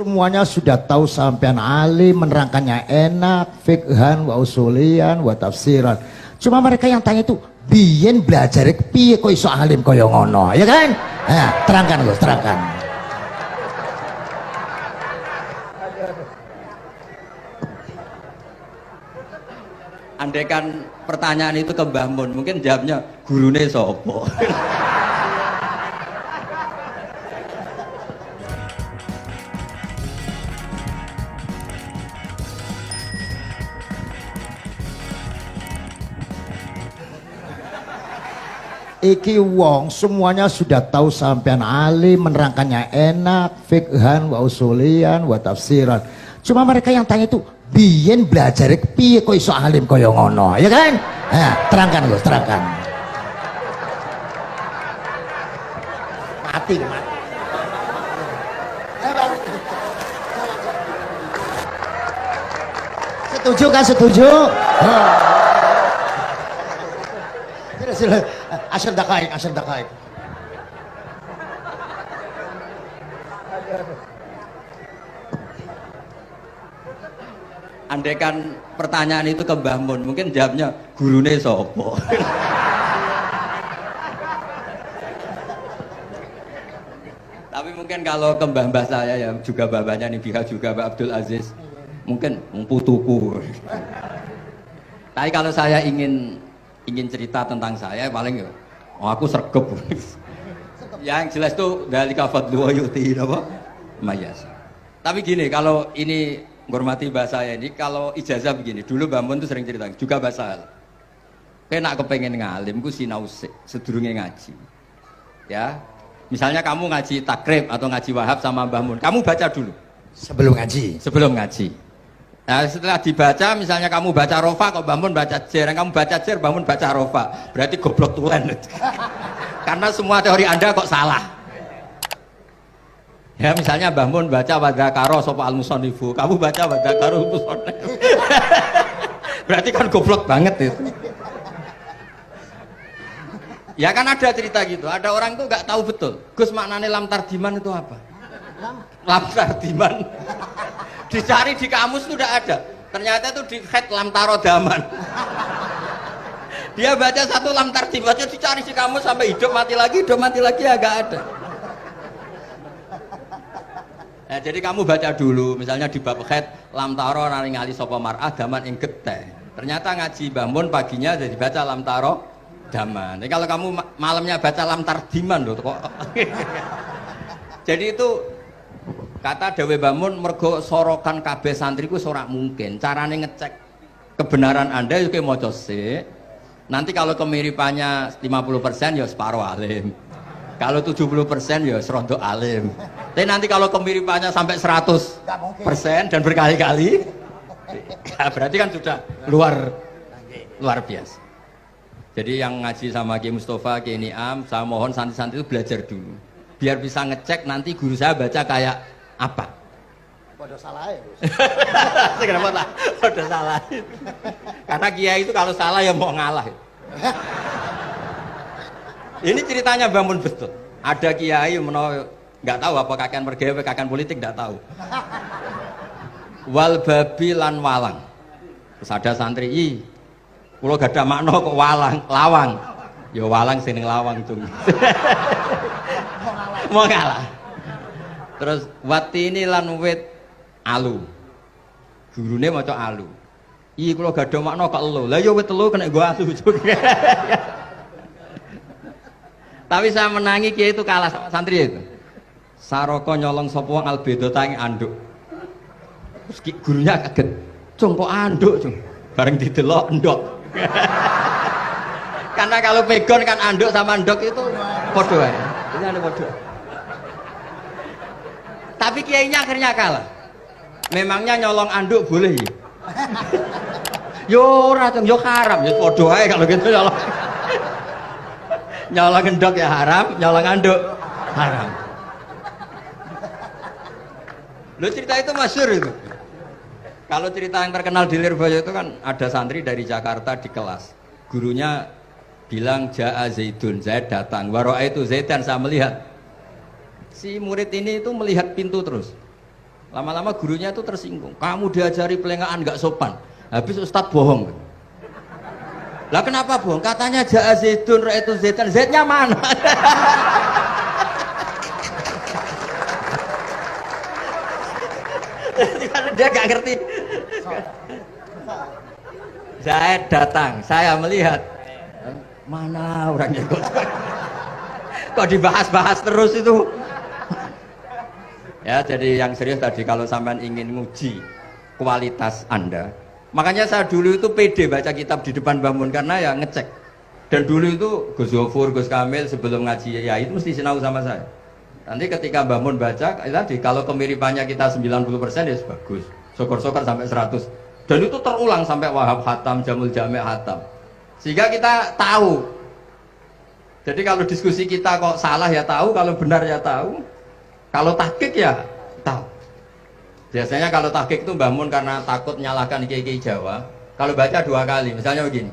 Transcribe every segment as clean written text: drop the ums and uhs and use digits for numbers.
Semuanya sudah tahu sampean alim, menerangkannya enak, fikhan, wa usulian, wa tafsiran. Cuma mereka yang tanya itu, biyen belajar piye kok iso alim kaya ngono, ya kan? Nah, terangkan Gus, terangkan. Andaikan pertanyaan itu ke Mbah Mun, mungkin jawabnya gurune sopo. Iki wong semuanya sudah tahu sampean alim, menerangkannya enak, fikhan, wa usulian, wa tafsiran. Cuma mereka yang tanya itu, biyen belajar piye kok iso alim kaya ngono, ya kan? Nah, terangkan Gus, terangkan. Mati. Setuju kan, setuju? Asal dakaik. Andaikan pertanyaan itu ke Mbah Mun, mungkin jawabnya gurune sopo. Tapi mungkin kalau ke mbah-mbah saya ya juga babanya nih pihak juga Mbak Abdul Aziz, mungkin putuku. Tapi kalau saya ingin cerita tentang saya paling ya, aku sregep. Yang jelas tuh dari kafadlu yuti apa? Mayas. Tapi gini, kalau ini menghormati bahasa saya ini, kalau ijazah begini, dulu Mbak Mun tuh sering cerita juga bahasa. Kena kepengen ngalim, ku sinau sedurunge ngaji. Ya, misalnya kamu ngaji takrib atau ngaji wahab sama Mbah Mun, kamu baca dulu sebelum ngaji. Nah, setelah dibaca, misalnya kamu baca rofa, kok Mbah Mun baca jer, kamu baca jer, Mbah Mun baca rofa, berarti goblok tulen. Karena semua teori Anda kok salah. Ya, misalnya Mbah Mun baca wadakaro sopa al-musonifu, kamu baca wadakaro musonifu. Berarti kan goblok banget itu. Ya kan ada cerita gitu, ada orang tuh nggak tahu betul, Gus maknanya lam tardiman itu apa? Lam tardiman dicari di kamus itu udah ada, ternyata itu di head lam tarodaman. Dia baca satu lam tardimannya dicari di kamus sampai hidup mati lagi ya nggak ada. Nah, jadi kamu baca dulu, misalnya di bab head lam taro naringali sopo mar'ah daman ing geteh. Ternyata ngaji Mbah Mun paginya jadi baca lam taro daman. Jadi kalau kamu malamnya baca lam tardiman loh kok. Jadi itu kata Dewi Mbah Mun mergo sorokan kabeh santriku ora mungkin. Carane ngecek kebenaran Anda itu kayak maca sik. Nanti kalau kemiripannya 50% ya separuh alim. Kalau 70% ya serondo alim. Tapi nanti kalau kemiripannya sampai 100% dan berkali-kali, ya berarti kan sudah luar biasa. Jadi yang ngaji sama Ki Mustafa, Ki Niam, saya mohon santri-santri itu belajar dulu. Biar bisa ngecek nanti guru saya baca kayak apa. Pada salah ya Gus. Kenapa tak? Pada salah. Karena kiai itu kalau salah ya mau ngalah. Ini ceritanya Mbah Mun betul. Ada kiai nggak tahu apa kakean mergawe kakean politik nggak tahu. Wal babi lan walang. Terus ada santri, kulo gak ada makna kok lawang. Ya walang sing lawang tuh. Mau ngalah. Terus watini lan wit alu. Gurune maca alu. Kulo gak ada makna kok elo. Lah ya wit telu kena gua asu. Tapi saya menangi kiai itu kalah sama santri itu. Saroko nyolong sapa wong albedo tangi anduk. Terus gurunya kaget. Cung kok anduk, cung. Bareng didelok endok. Karena kalau pegon kan anduk sama endok itu padha wae. Ini ada padha. Tapi kiainya akhirnya kalah. Memangnya nyolong anduk boleh ya? Yo ora, cung, yo haram, yo padha wae kalau gitu nyolong. Nyolong endok ya haram, nyolong anduk haram. Lo cerita itu masyhur itu. Kalau cerita yang terkenal di Lirboyo itu kan ada santri dari Jakarta di kelas. Gurunya bilang Ja'a Zaidun, Zaid datang. Waro'a itu Zaidan, saya melihat. Si murid ini itu melihat pintu terus. Lama-lama gurunya itu tersinggung. Kamu diajari pelengahan nggak sopan. Habis Ustadz bohong. Lah kenapa bohong? Katanya ja'a zaidun ra'aitu zaitan. Zaidnya mana? Dia nggak ngerti. Zaid datang, saya melihat. Mana orangnya kok dibahas-bahas terus itu. Ya, jadi yang serius tadi, kalau sampean ingin nguji kualitas Anda, makanya saya dulu itu pede baca kitab di depan Mbah Mun karena ya ngecek. Dan dulu itu Gus Zofur, Gus Kamil sebelum ngaji ya itu mesti sinau sama saya. Nanti ketika Mbah Mun baca, tadi kalau kemiripannya kita 90% ya bagus. Syukur-syukur sampai 100. Dan itu terulang sampai Wahab Hatam, Jamul Jami' Hatam. Sehingga kita tahu. Jadi kalau diskusi kita kok salah ya tahu, kalau benar ya tahu. Kalau tahqiq ya tahu. Biasanya kalau tahqiq itu Mbah Mun karena takut nyalahkan kiai-kiai Jawa, kalau baca 2 kali, misalnya begini.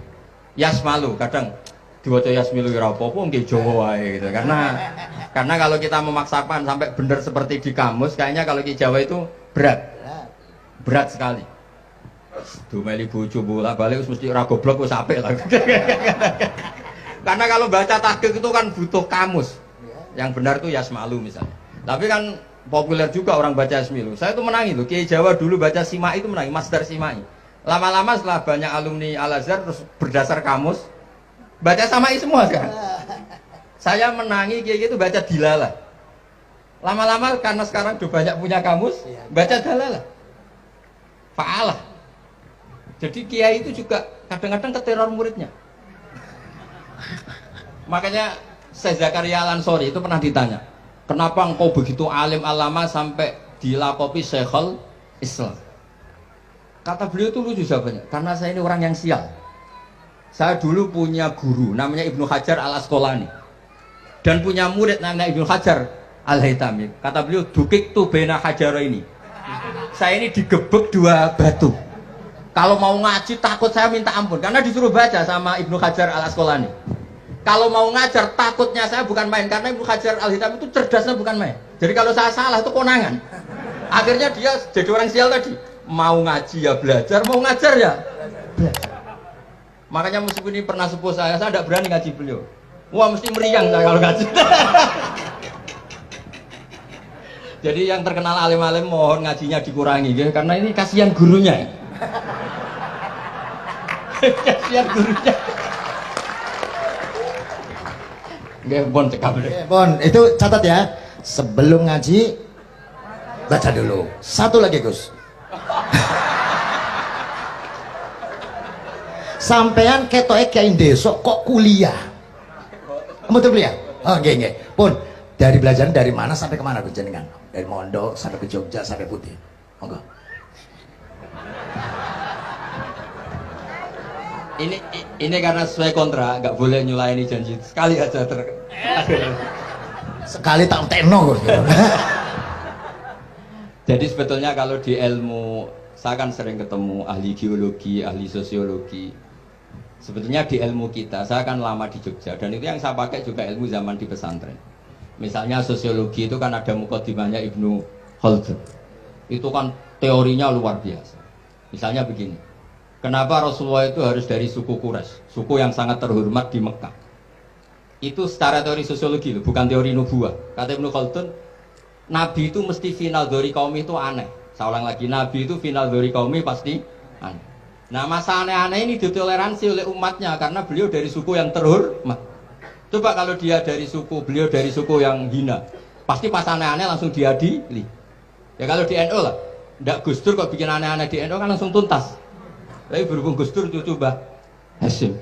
Yasmalu, kadang diwaca Yasmilu ya apa-apa nggih Jawa wae gitu. Karena kalau kita memaksakan sampai benar seperti di kamus, kayaknya kalau kiai Jawa itu berat sekali. Dumeli bojo bolak-balik mesti ora goblok wis apik lah. Karena kalau baca tahqiq itu kan butuh kamus. Yang benar itu Yasmalu misalnya. Tapi kan populer juga orang baca Yasmilu. Saya itu menangi loh, Kiai Jawa dulu baca Simai itu menangi, Masdar Simai. Lama-lama setelah banyak alumni Al-Azhar terus berdasar kamus baca Samai semua sekarang. Saya menangi Kiai itu baca Dilalah. Lama-lama karena sekarang udah banyak punya kamus, baca Dalalah. Fa'alah. Jadi kiai itu juga kadang-kadang keteror muridnya. Makanya Syekh Zakaria Al-Ansori itu pernah ditanya, kenapa engkau begitu alim alama sampai dilakopi Syekhul Islam? Kata beliau itu lucu jawabannya, karena saya ini orang yang sial. Saya dulu punya guru namanya Ibnu Hajar Al-Asqalani dan punya murid namanya Ibnu Hajar Al-Haytami. Kata beliau, dukik tu bena hajaro ini. Saya ini digebek 2 batu. Kalau mau ngaji takut saya minta ampun karena disuruh baca sama Ibnu Hajar Al-Asqalani. Kalau mau ngajar takutnya saya bukan main karena Ibnu Hajar Al-Haytami itu cerdasnya bukan main. Jadi kalau saya salah itu konangan. Akhirnya dia jadi orang sial tadi. Mau ngaji ya belajar, mau ngajar ya belajar. Makanya meskipun ini pernah sepuh saya tidak berani ngaji beliau. Wah mesti meriang saya kalau ngaji. Jadi yang terkenal alim-alim mohon ngajinya dikurangi ya, karena ini kasihan gurunya. Kasihan gurunya. Nggih, Bon cekap deh. Bon, itu catat ya. Sebelum ngaji baca dulu. Satu lagi, Gus. Sampean ketoke kiai desok kok kuliah. Kamu tuh kuliah? Oh, nggih. Pun dari belajar dari mana sampai kemana Gus jenengan? Dari Mondok sampai ke Jogja sampai Putih. Monggo. Ini karena sesuai kontrak, nggak boleh nyulaini janji. Sekali aja Sekali tak tekno Gus. Jadi sebetulnya kalau di ilmu, saya kan sering ketemu ahli geologi, ahli sosiologi. Sebetulnya di ilmu kita, saya kan lama di Jogja dan itu yang saya pakai juga ilmu zaman di pesantren. Misalnya sosiologi itu kan ada mukadimahnya Ibnu Khaldun. Itu kan teorinya luar biasa. Misalnya begini, kenapa Rasulullah itu harus dari suku Quraisy, suku yang sangat terhormat di Mekah? Itu secara teori sosiologi loh, bukan teori nubuah. Kata Ibnu Khaldun, Nabi itu mesti final dari kaum itu aneh. Saya ulang lagi, Nabi itu final dari kaum pasti aneh. Nah masa aneh-aneh ini ditoleransi oleh umatnya karena beliau dari suku yang terhormat. Coba kalau dia dari suku, beliau dari suku yang hina, pasti pas aneh-aneh langsung diadili. Ya kalau di NU lah, ndak Gus Dur kok bikin aneh-aneh di NU kan langsung tuntas. Tapi berhubung Gus Dur cucu Mbah Hasyim,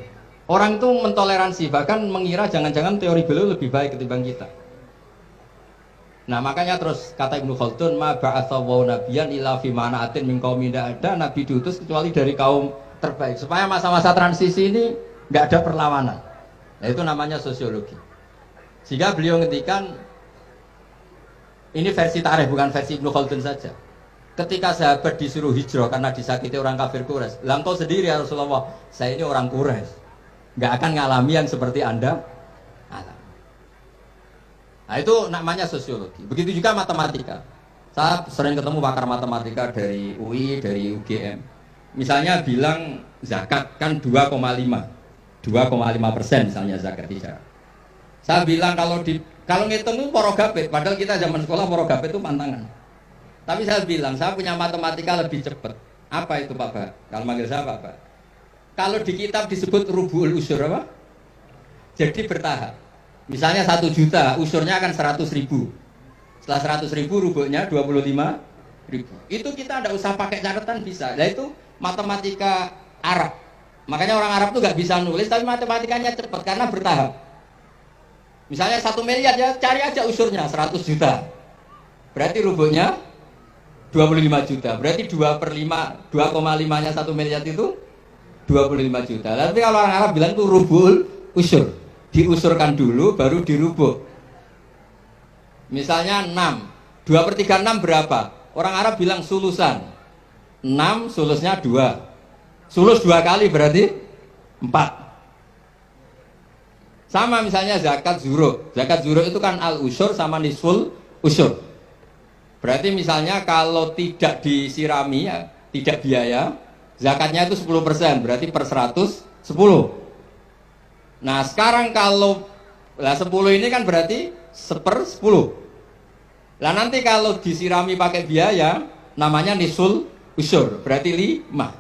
orang itu mentoleransi, bahkan mengira jangan-jangan teori beliau lebih baik ketimbang kita. Nah makanya terus kata Ibnu Khaldun, ma ba'atsawu nabiyan illa fi mana'atin min qaumin, tidak ada nabi diutus kecuali dari kaum terbaik supaya masa-masa transisi ini nggak ada perlawanan. Nah, itu namanya sosiologi. Sehingga beliau ngendikan, ini versi tarikh bukan versi Ibnu Khaldun saja. Ketika sahabat disuruh hijrah karena disakiti orang kafir Quraisy, lah engkau sendiri ya Rasulullah, saya ini orang Quraisy, nggak akan ngalami yang seperti Anda alami. Nah itu namanya sosiologi. Begitu juga matematika. Saya sering ketemu pakar matematika dari UI, dari UGM. Misalnya bilang zakat kan 2,5% misalnya zakat tidak. Saya bilang kalau ngitung itu porogabit, padahal kita zaman sekolah porogabit itu pantangan. Tapi saya bilang saya punya matematika lebih cepat. Apa itu Pak Bah? Kalau manggil saya Pak Bah. Kalau di kitab disebut rubu'ul usur apa? Jadi bertahap. Misalnya 1 juta, usurnya akan 100.000. Setelah 100.000 rubuhnya 25.000. Itu kita tidak usah pakai catatan bisa. Nah itu matematika Arab. Makanya orang Arab tuh nggak bisa nulis, tapi matematikanya cepat karena bertahap. Misalnya 1 miliar ya cari aja usurnya 100 juta. Berarti rubuhnya 25 juta. Berarti 2/5, 2,5-nya 1 miliar itu 25 juta. Tapi kalau orang Arab bilang itu rubul usur. Diusurkan dulu baru dirubuh. Misalnya 6. 2/3 6 berapa? Orang Arab bilang sulusan. 6 sulusnya 2. Sulus 2 kali berarti 4. Sama misalnya zakat zuruh. Zakat zuruh itu kan al-usur sama nisful usur. Berarti misalnya kalau tidak disirami ya, tidak biaya, zakatnya itu 10%, berarti per 100 10. Nah sekarang kalau 10 ini kan berarti 1/10. Nah nanti kalau disirami pakai biaya namanya nisul usur, berarti 5.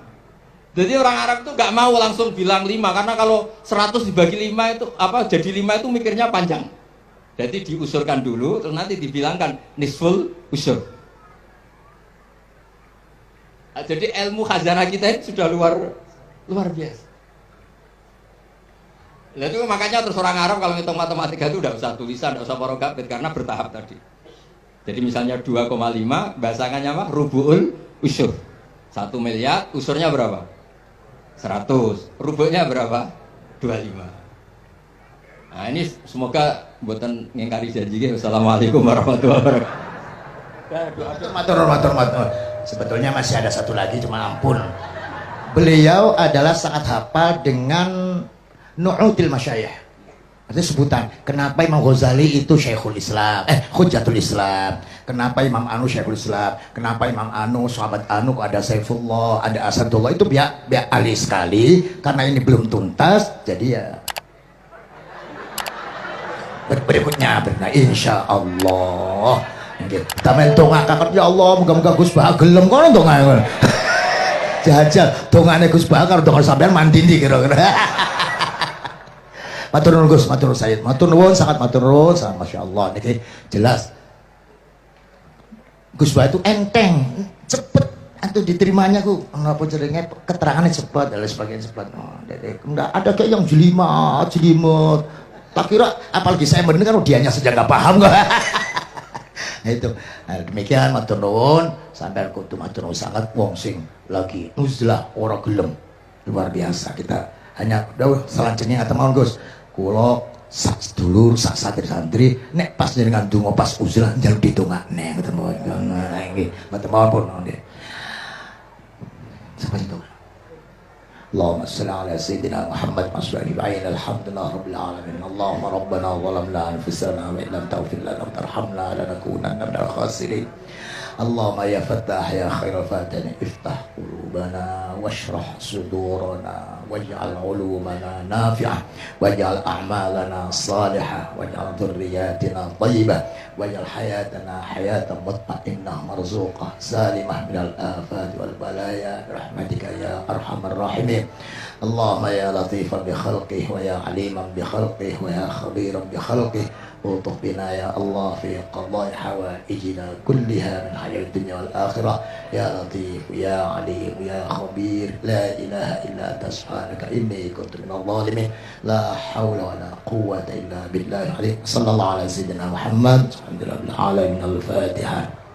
Jadi orang Arab itu nggak mau langsung bilang 5 karena kalau 100 dibagi 5 itu apa jadi 5 itu mikirnya panjang. Jadi diusurkan dulu terus nanti dibilangkan nisful usur. Nah, jadi ilmu khazanah kita itu sudah luar biasa. Nah, itu makanya terus orang Arab kalau ngitung matematika itu udah usah tulisan, udah usah porogabit karena bertahap tadi. Jadi misalnya 2,5 bahasannya apa? Rubu'ul usur. 1 miliar usurnya berapa? 100. Rubuhnya berapa? 25. Nah ini semoga buatan ngingkari janji. Wassalamualaikum warahmatullahi wabarakatuh. Matur. Sebetulnya masih ada satu lagi, cuma ampun. Beliau adalah sangat hafal dengan nu'util masyayikh. Artinya sebutan. Kenapa Imam Ghazali itu Syekhul Islam? Hujjatul Islam. Kenapa Imam Anu Syekhul Islam? Kenapa Imam Anu, sahabat Anu, ada Saifullah, ada Asadullah. Itu biar ahli sekali. Karena ini belum tuntas, jadi ya berikutnya insya Allah kita mentongakakan ya Allah moga-moga Gus Bah gelem kono ndonga jajal dongane Gus Bah karo donga sampean mandi ndi kira-kira. Matur nuwun Gus, matur nuwun Sayyid, matur nuwun, sangat matur nuwun, sangat Masya Allah niki jelas Gus Bah itu enteng cepet atau diterimanya ku napa jenenge keterangannya cepat dan lain sebagainya cepat. Enggak ada kayak yang jelimet tak kira apalagi saya mendengar dianya saja nggak paham kok. Nah itu demikian matur nuwun sampai kudu matur nuwun sangat wong sing lagi uzlah ora gelem luar biasa. Kita hanya selanjutnya atau mau Gus kula sak sedulur sak santri nek pas jenengan donga pas uzlah njaluk ditungakne ngoten mawon. Nah nggih mboten mawon nggih. Sampai itu. اللهم صل على سيدنا محمد وعلى بعين الحمد لله رب العالمين. اللهم ربنا ظلمنا انفسنا وان لم تغفر لنا وترحمنا لنكونن من الخاسرين. اللهم يا فتاح يا خير الفاتحين افتح قلوبنا واشرح صدورنا واجعل علومنا نافعة واجعل أعمالنا صالحة واجعل ذرياتنا طيبة واجعل حياتنا حياة مطمئنة مرزوقة سالمة من الآفات والبلايا برحمتك يا أرحم الراحمين. اللهم يا لطيفا بخلقه ويا عليما بخلقه ويا خبيرا بخلقه الطف بنا يا الله في قضاء حوائجنا كلها من حياة الدنيا والآخرة يا لطيف يا عليم يا خبير لا إله إلا أنت سبحانك إني كنت من الظالمين لا حول ولا قوة إلا بالله العلي. صلى الله على سيدنا محمد الحمد لله رب العالمين. الفاتحة.